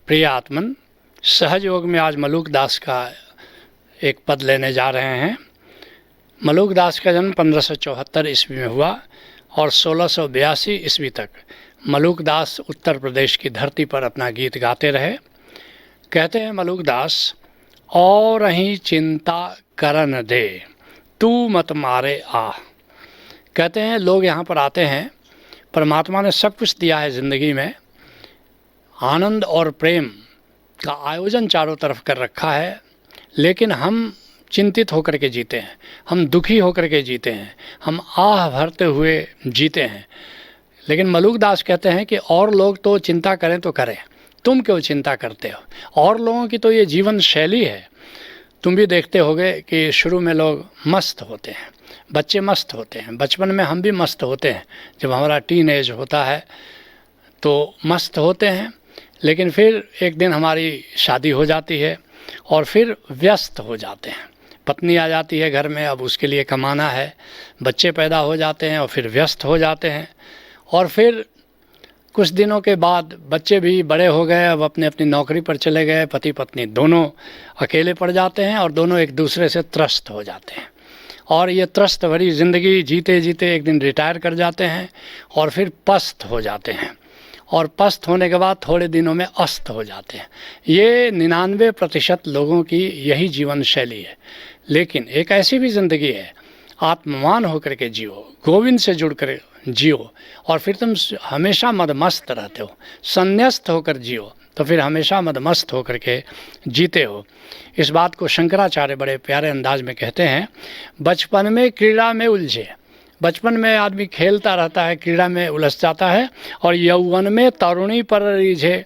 प्रिय आत्मन, सहज योग में आज मलूक दास का एक पद लेने जा रहे हैं। मलूक दास का जन्म 1574 ईस्वी में हुआ और 1682 ईस्वी तक मलूक दास उत्तर प्रदेश की धरती पर अपना गीत गाते रहे। कहते हैं मलूक दास, और अहीं चिंता करन दे, तू मत मारे आ। कहते हैं लोग यहाँ पर आते हैं, परमात्मा ने सब कुछ दिया है ज़िंदगी में, आनंद और प्रेम का आयोजन चारों तरफ कर रखा है, लेकिन हम चिंतित होकर के जीते हैं, हम दुखी होकर के जीते हैं, हम आह भरते हुए जीते हैं। लेकिन मलूक दास कहते हैं कि और लोग तो चिंता करें तो करें, तुम क्यों चिंता करते हो? और लोगों की तो ये जीवन शैली है। तुम भी देखते होगे कि शुरू में लोग मस्त होते हैं, बच्चे मस्त होते हैं, बचपन में हम भी मस्त होते हैं, जब हमारा टीन एज होता है तो मस्त होते हैं। लेकिन फिर एक दिन हमारी शादी हो जाती है और फिर व्यस्त हो जाते हैं। पत्नी आ जाती है घर में, अब उसके लिए कमाना है, बच्चे पैदा हो जाते हैं और फिर व्यस्त हो जाते हैं। और फिर कुछ दिनों के बाद बच्चे भी बड़े हो गए, अब अपने अपनी नौकरी पर चले गए, पति पत्नी दोनों अकेले पड़ जाते हैं और दोनों एक दूसरे से त्रस्त हो जाते हैं। और ये त्रस्त भरी ज़िंदगी जीते जीते एक दिन रिटायर कर जाते हैं और फिर पस्त हो जाते हैं, और पस्त होने के बाद थोड़े दिनों में अस्त हो जाते हैं। ये 99% लोगों की यही जीवन शैली है। लेकिन एक ऐसी भी ज़िंदगी है, आत्मवान होकर के जियो, गोविंद से जुड़ कर जियो, और फिर तुम हमेशा मदमस्त रहते हो। संन्यस्त होकर जियो तो फिर हमेशा मदमस्त होकर के जीते हो। इस बात को शंकराचार्य बड़े प्यारे अंदाज में कहते हैं, बचपन में क्रीड़ा में उलझे। बचपन में आदमी खेलता रहता है, क्रीड़ा में उलझ जाता है, और यौवन में तरुणी पर रीझे।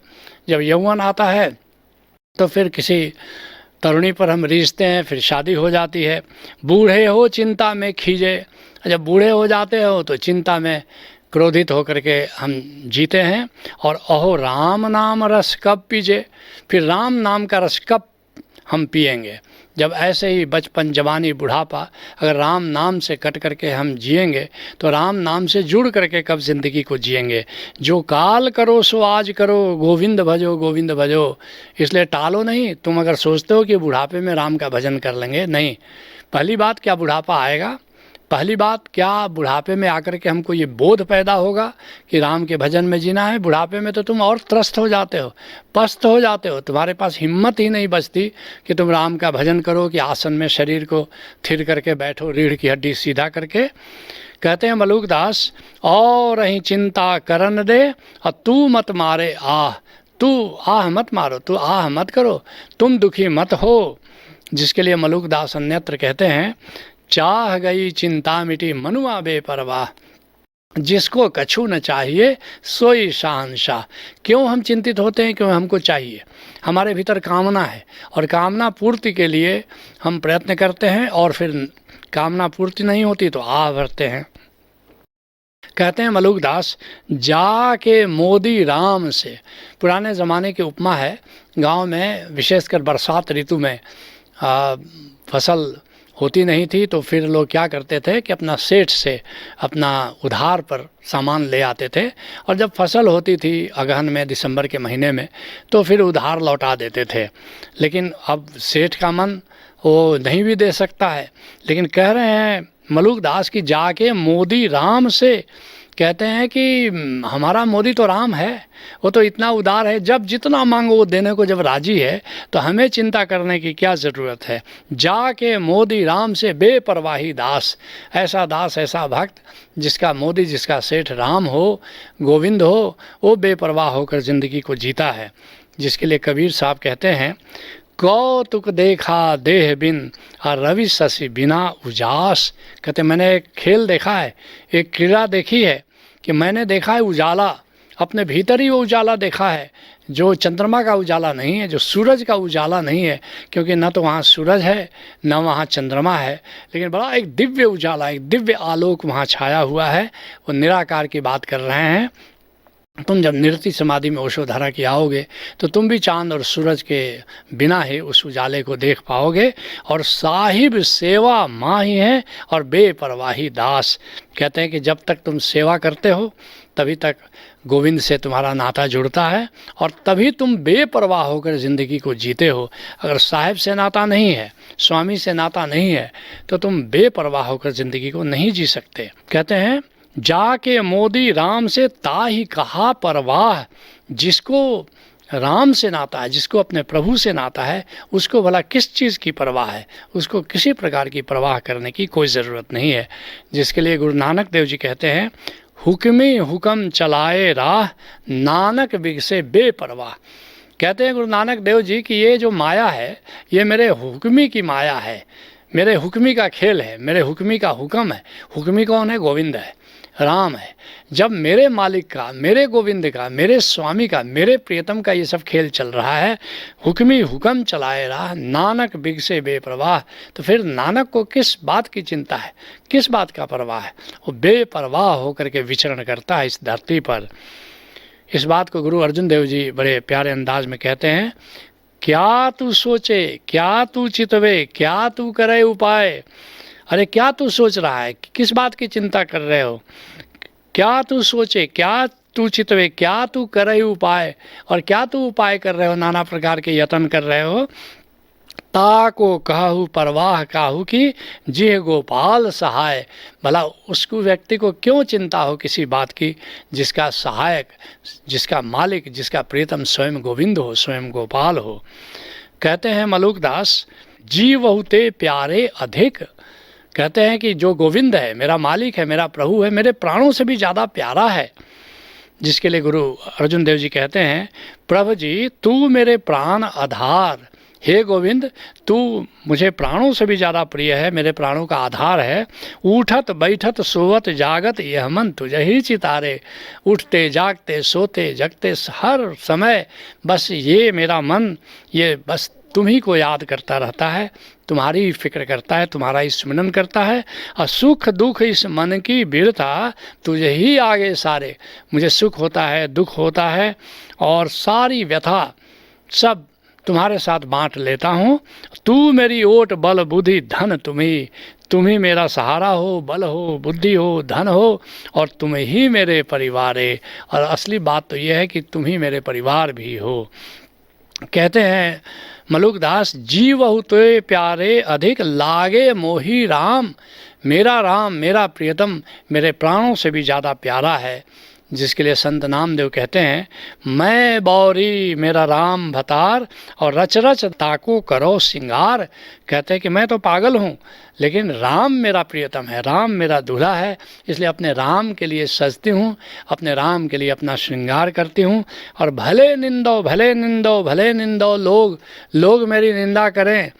जब यौवन आता है तो फिर किसी तरुणी पर हम रीझते हैं, फिर शादी हो जाती है। बूढ़े हो चिंता में खींचे, जब बूढ़े हो जाते हो तो चिंता में क्रोधित होकर के हम जीते हैं। और अहो राम नाम रस कब पीजे, फिर राम नाम का रस कब हम पिएंगे? जब ऐसे ही बचपन, जवानी, बुढ़ापा अगर राम नाम से कट करके हम जिएंगे तो राम नाम से जुड़ करके कब ज़िंदगी को जिएंगे? जो काल करो सो आज करो, गोविंद भजो गोविंद भजो। इसलिए टालो नहीं। तुम अगर सोचते हो कि बुढ़ापे में राम का भजन कर लेंगे, नहीं। पहली बात, क्या बुढ़ापा आएगा? पहली बात, क्या बुढ़ापे में आकर के हमको ये बोध पैदा होगा कि राम के भजन में जीना है? बुढ़ापे में तो तुम और त्रस्त हो जाते हो, पस्त हो जाते हो, तुम्हारे पास हिम्मत ही नहीं बचती कि तुम राम का भजन करो, कि आसन में शरीर को थिर करके बैठो, रीढ़ की हड्डी सीधा करके। कहते हैं मलूक दास, और अहीं चिंता करन दे, और तू मत मारे आह। तू आह मत मारो, तू आह मत करो, तुम दुखी मत हो। जिसके लिए मलूक दास अन्यत्र कहते हैं, चाह गई चिंता मिटी मनुआ बेपरवाह, जिसको कछु न चाहिए सोई शहंशाह। क्यों हम चिंतित होते हैं? क्यों हमको चाहिए? हमारे भीतर कामना है, और कामना पूर्ति के लिए हम प्रयत्न करते हैं, और फिर कामना पूर्ति नहीं होती तो आह भरते हैं। कहते हैं मलूक दास, जाके मोदी राम से। पुराने ज़माने की उपमा है। गांव में विशेषकर बरसात ऋतु में फसल होती नहीं थी, तो फिर लोग क्या करते थे कि अपना सेठ से अपना उधार पर सामान ले आते थे, और जब फसल होती थी अगहन में, दिसंबर के महीने में, तो फिर उधार लौटा देते थे। लेकिन अब सेठ का मन वो नहीं भी दे सकता है। लेकिन कह रहे हैं मलूक दास की, जाके मोदी राम से। कहते हैं कि हमारा मोदी तो राम है, वो तो इतना उदार है, जब जितना मांगो वो देने को जब राजी है, तो हमें चिंता करने की क्या ज़रूरत है? जाके मोदी राम से बेपरवाही दास। ऐसा दास, ऐसा भक्त जिसका मोदी, जिसका सेठ राम हो, गोविंद हो, वो बेपरवाह होकर ज़िंदगी को जीता है। जिसके लिए कबीर साहब कहते हैं, कौतुक देखा देह बिन, और रवि शशि बिना उजास। कहते मैंने एक खेल देखा है, एक क्रीड़ा देखी है, कि मैंने देखा है उजाला, अपने भीतर ही वो उजाला देखा है, जो चंद्रमा का उजाला नहीं है, जो सूरज का उजाला नहीं है, क्योंकि न तो वहाँ सूरज है न वहाँ चंद्रमा है, लेकिन बड़ा एक दिव्य उजाला, एक दिव्य आलोक वहाँ छाया हुआ है। वो निराकार की बात कर रहे हैं। तुम जब निरति समाधि में ओशोधरा की आओगे तो तुम भी चांद और सूरज के बिना ही उस उजाले को देख पाओगे। और साहिब सेवा माही है और बेपरवाही दास। कहते हैं कि जब तक तुम सेवा करते हो तभी तक गोविंद से तुम्हारा नाता जुड़ता है और तभी तुम बेपरवाह होकर ज़िंदगी को जीते हो। अगर साहिब से नाता नहीं है, स्वामी से नाता नहीं है, तो तुम बेपरवाह होकर ज़िंदगी को नहीं जी सकते। कहते हैं जाके मोदी राम से ताही कहा परवाह, जिसको राम से नाता है, जिसको अपने प्रभु से नाता है, उसको भला किस चीज़ की परवाह है, उसको किसी प्रकार की परवाह करने की कोई ज़रूरत नहीं है। जिसके लिए गुरु नानक देव जी कहते हैं हुक्मी हुक्म चलाए राह, नानक बिगसे बेपरवाह। कहते हैं गुरु नानक देव जी कि ये जो माया है ये मेरे हुक्मी की माया है, मेरे हुक्मी का खेल है, मेरे हुक्मी का हुक्म है। हुक्मी कौन है? गोविंद है, राम है। जब मेरे मालिक का, मेरे गोविंद का, मेरे स्वामी का, मेरे प्रियतम का ये सब खेल चल रहा है, हुक्मी हुक्म चलाए रहा, नानक बिगसे बेपरवाह, तो फिर नानक को किस बात की चिंता है, किस बात का परवाह है? वो बेपरवाह होकर के विचरण करता है इस धरती पर। इस बात को गुरु अर्जुन देव जी बड़े प्यारे अंदाज में कहते हैं, क्या तू सोचे, क्या तू चितवे, क्या तू करे उपाय। अरे क्या तू सोच रहा है, किस बात की चिंता कर रहे हो? क्या तू सोचे, क्या तू चितवे, क्या तू करे उपाय, और क्या तू उपाय कर रहे हो, नाना प्रकार के यत्न कर रहे हो। ताको कहू परवाह काहू की, जिह गोपाल सहाय। भला उसको व्यक्ति को क्यों चिंता हो किसी बात की, जिसका सहायक, जिसका मालिक, जिसका प्रियतम स्वयं गोविंद हो, स्वयं गोपाल हो। कहते हैं मलुकदास जी बहुते प्यारे अधिक। कहते हैं कि जो गोविंद है, मेरा मालिक है, मेरा प्रभु है, मेरे प्राणों से भी ज़्यादा प्यारा है। जिसके लिए गुरु अर्जुन देव जी कहते हैं प्रभु जी तू मेरे प्राण आधार, हे गोविंद तू मुझे प्राणों से भी ज़्यादा प्रिय है, मेरे प्राणों का आधार है। उठत बैठत सोवत जागत यह मन तुझे ही चितारे। उठते जागते सोते जगते हर समय बस ये मेरा मन, ये बस तुम ही को याद करता रहता है, तुम्हारी फिक्र करता है, तुम्हारा ही स्मरण करता है। और सुख दुख इस मन की बीरता, तुझे ही आगे सारे। मुझे सुख होता है, दुख होता है, और सारी व्यथा सब तुम्हारे साथ बांट लेता हूँ। तू मेरी ओट बल बुद्धि धन तुम ही मेरा सहारा हो, बल हो, बुद्धि हो, धन हो, और तुम ही मेरे परिवार है। और असली बात तो यह है कि तुम ही मेरे परिवार भी हो। कहते हैं मलुकदास जी बहुते प्यारे अधिक लागे मोही राम, मेरा प्रियतम मेरे प्राणों से भी ज़्यादा प्यारा है। जिसके लिए संत नामदेव कहते हैं मैं बौरी मेरा राम भतार, और रच रच ताको करो सिंगार। कहते हैं कि मैं तो पागल हूँ, लेकिन राम मेरा प्रियतम है, राम मेरा दूल्हा है, इसलिए अपने राम के लिए सजती हूँ, अपने राम के लिए अपना श्रृंगार करती हूँ। और भले निंदो लोग मेरी निंदा करें,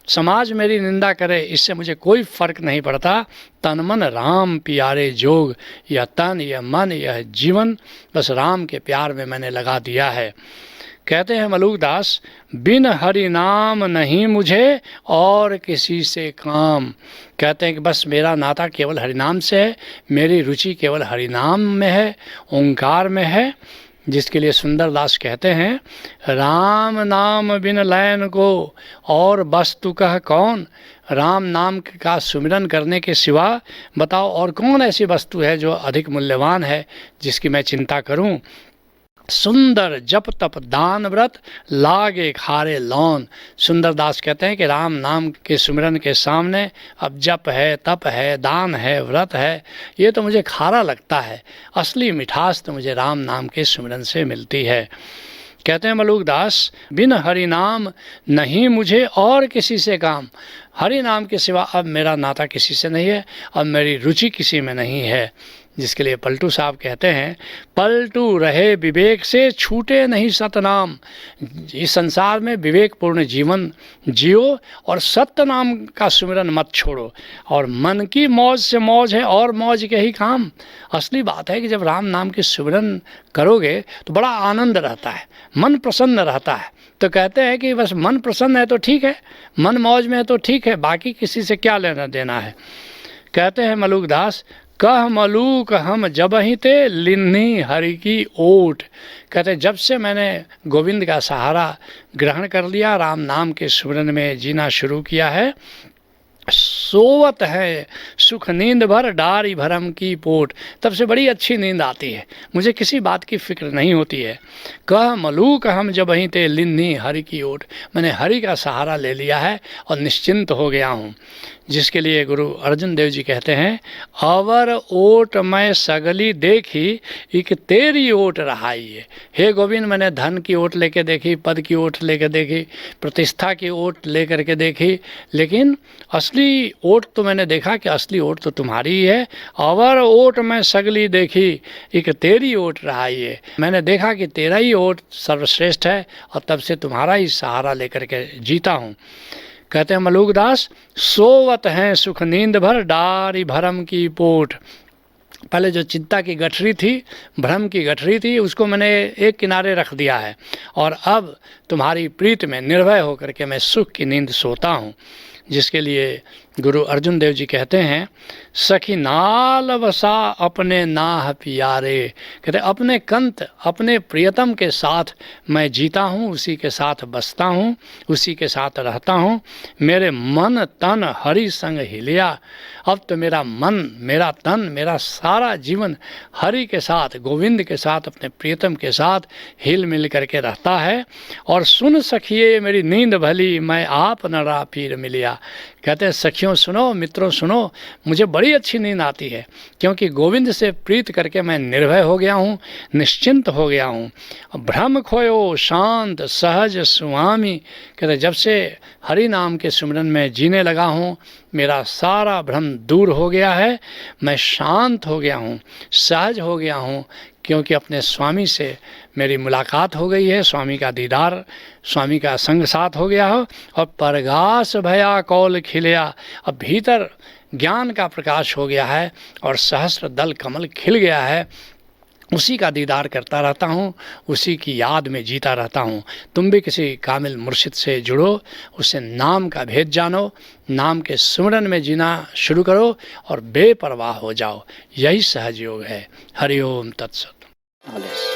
समाज मेरी निंदा करे, इससे मुझे कोई फ़र्क नहीं पड़ता। तन मन राम प्यारे जोग, यह तन, यह मन, यह जीवन बस राम के प्यार में मैंने लगा दिया है। कहते हैं मलुकदास बिन हरि नाम नहीं मुझे और किसी से काम। कहते हैं कि बस मेरा नाता केवल हरिनाम से है, मेरी रुचि केवल हरिनाम में है, ओंकार में है। जिसके लिए सुंदरदास कहते हैं राम नाम बिन लैन को और वस्तु कह कौन। राम नाम का सुमिरन करने के सिवा बताओ और कौन ऐसी वस्तु है जो अधिक मूल्यवान है, जिसकी मैं चिंता करूं। सुंदर जप तप दान व्रत लागे खारे लौन। सुंदरदास कहते हैं कि राम नाम के सुमिरन के सामने अब जप है, तप है, दान है, व्रत है, ये तो मुझे खारा लगता है। असली मिठास तो मुझे राम नाम के सुमिरन से मिलती है। कहते हैं मलुकदास बिन हरि नाम नहीं मुझे और किसी से काम। हरि नाम के सिवा अब मेरा नाता किसी से नहीं है, अब मेरी रुचि किसी में नहीं है। जिसके लिए पलटू साहब कहते हैं पलटू रहे विवेक से छूटे नहीं सतनाम। इस संसार में विवेकपूर्ण जीवन जियो और सत्य नाम का सुमिरन मत छोड़ो। और मन की मौज से मौज है और मौज के ही काम। असली बात है कि जब राम नाम की सुमिरन करोगे तो बड़ा आनंद रहता है, मन प्रसन्न रहता है। तो कहते हैं कि बस मन प्रसन्न है तो ठीक है, मन मौज में है तो ठीक है, बाकी किसी से क्या लेना देना है। कहते हैं मलुकदास कह मलूक हम जब ही ते लिन्नी हरि की ओट। कहते जब से मैंने गोविंद का सहारा ग्रहण कर लिया, राम नाम के सुमिरन में जीना शुरू किया है, सोवत है सुख नींद भर डारी भरम की पोट। तब से बड़ी अच्छी नींद आती है, मुझे किसी बात की फिक्र नहीं होती है। कह मलूक हम जब वहीं ते लिन्नी हरि की ओट, मैंने हरि का सहारा ले लिया है और निश्चिंत हो गया हूँ। जिसके लिए गुरु अर्जुन देव जी कहते हैं, अवर ओट मैं सगली देखी एक तेरी ओट रहाई है। हे गोविंद, मैंने धन की ओट लेके देखी, पद की ओट लेके देखी, प्रतिष्ठा की ओट लेकर के देखी, लेकिन असली ओट तो मैंने देखा कि असली ओट तो तुम्हारी ही है। अवर ओट मैं सगली देखी एक तेरी ओट रहाई है, मैंने देखा कि तेरा ही ओट सर्वश्रेष्ठ है और तब से तुम्हारा ही सहारा लेकर के जीता हूँ। कहते हैं मलूकदास, सोवत हैं सुख नींद भर डारी भरम की पोट। पहले जो चिंता की गठरी थी, भ्रम की गठरी थी, उसको मैंने एक किनारे रख दिया है और अब तुम्हारी प्रीत में निर्भय होकर के मैं सुख की नींद सोता हूँ। जिसके लिए गुरु अर्जुन देव जी कहते हैं, सखी नाल बसा अपने नाह पियारे। कहते अपने कंत अपने प्रियतम के साथ मैं जीता हूँ, उसी के साथ बसता हूँ, उसी के साथ रहता हूँ। मेरे मन तन हरि संग हिलिया। अब तो मेरा मन, मेरा तन, मेरा सारा जीवन हरि के साथ, गोविंद के साथ, अपने प्रियतम के साथ हिल मिल करके रहता है। और सुन सखिए मेरी नींद भली, मैं आप न रा पीर मिलिया। कहते हैं सखियों सुनो, मित्रों सुनो, मुझे बड़ी अच्छी नींद आती है क्योंकि गोविंद से प्रीत करके मैं निर्भय हो गया हूँ, निश्चिंत हो गया हूँ। भ्रम खोयो शांत सहज सुआमी। कहते जब से हरि नाम के सिमरन में जीने लगा हूँ, मेरा सारा भ्रम दूर हो गया है, मैं शांत हो गया हूँ, सहज हो गया हूँ, क्योंकि अपने स्वामी से मेरी मुलाकात हो गई है, स्वामी का दीदार, स्वामी का संग साथ हो गया हो। और परगास भया कौल खिलिया, अब भीतर ज्ञान का प्रकाश हो गया है और सहस्र दल कमल खिल गया है। उसी का दीदार करता रहता हूँ, उसी की याद में जीता रहता हूँ। तुम भी किसी कामिल मुर्शिद से जुड़ो, उससे नाम का भेद जानो, नाम के सिमरन में जीना शुरू करो और बेपरवाह हो जाओ। यही सहज योग है। हरि ओम तत्सत।